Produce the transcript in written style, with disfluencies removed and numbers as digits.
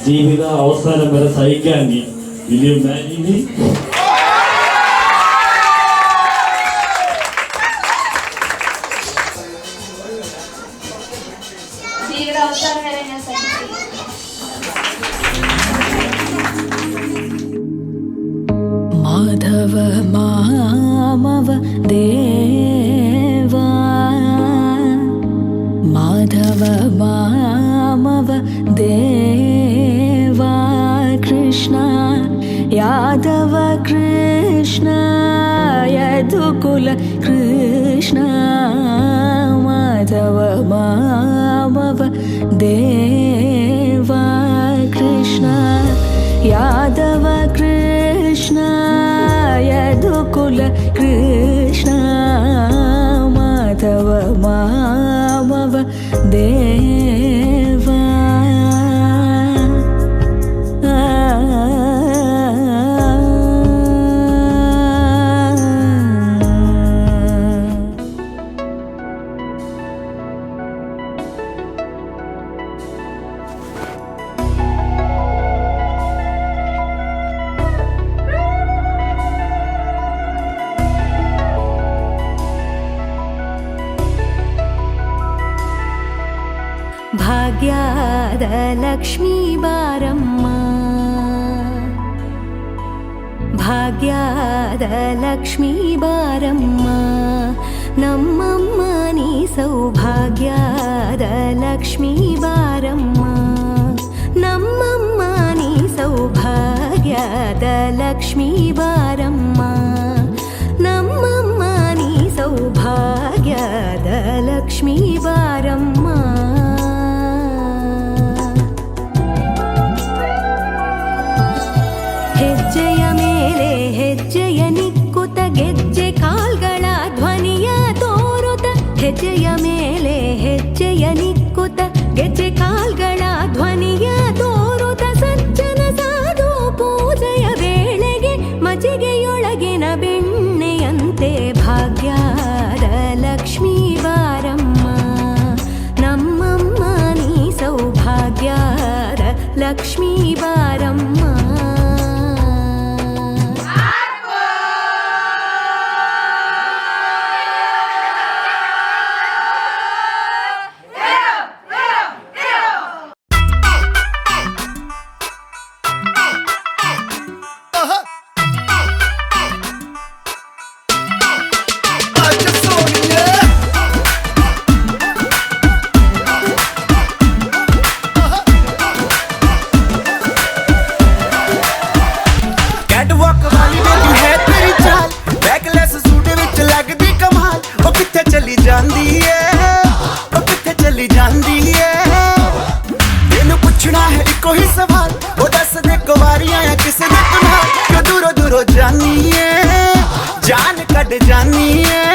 ജീവിത അവസാനം വരെ സഹിക്കാൻ നീ. Will you marry me? ജീവിത അവസാനം വരെ ഞാൻ സഹിക്കും. മാധവ മാമവ ദേവാ, മാധവ മാമവ ദേവാ, കൃഷ്ണ യാദവ കൃഷ്ണ യദുകുല കൃഷ്ണ, മാധവ മാമവ ദേവാ, കൃഷ്ണ യാദവ കൃഷ്ണ യദുകുല കൃഷ്ണ, മാധവ മാമവ ദേവാ. ಭಾಗ್ಯದ ಲಕ್ಷ್ಮೀ ಬಾರಮ್ಮ, ಭಾಗ್ಯದ ಲಕ್ಷ್ಮೀ ಬಾರಮ್ಮ, ನಮ್ಮಮ್ಮ ನೀ ಸೌಭಾಗ್ಯದ ಲಕ್ಷ್ಮೀ ಬಾರಮ್ಮ, ನಮ್ಮಮ್ಮ ನೀ ಸೌಭಾಗ್ಯದ ಲಕ್ಷ್ಮೀ ಬಾರಮ್ಮ, ನಮ್ಮಮ್ಮ ನೀ ಸೌಭಾಗ್ಯದ ಲಕ್ಷ್ಮೀ ಬಾರಮ್ಮ. ಹೆಜ್ಜೆಯ ಮೇಲೆ ಹೆಜ್ಜೆಯ ನಿಕ್ಕುತ ಗೆಜ್ಜೆ ಕಾಲ್ಗಳ ಧ್ವನಿಯ ತೋರುತ, ಹೆಜ್ಜೆಯ ಮೇಲೆ ಹೆಜ್ಜೆಯ ನಿಕ್ಕುತ ಗೆಜ್ಜೆ ಕಾಲ್ಗಳ ಧ್ವನಿಯ ತೋರುತ, ಸಜ್ಜನ ಸಾಧು ಪೂಜೆಯ ವೇಳೆಗೆ ಮಜಿಗೆಯೊಳಗಿನ ಬೆಣ್ಣೆಯಂತೆ ಭಾಗ್ಯದ ಲಕ್ಷ್ಮೀ ಬಾರಮ್ಮ, ನಮ್ಮಮ್ಮ ನೀ ಸೌಭಾಗ್ಯದ ಲಕ್ಷ್ಮೀ ಬಾರಮ್ಮ. जानी है जान कट जानी है।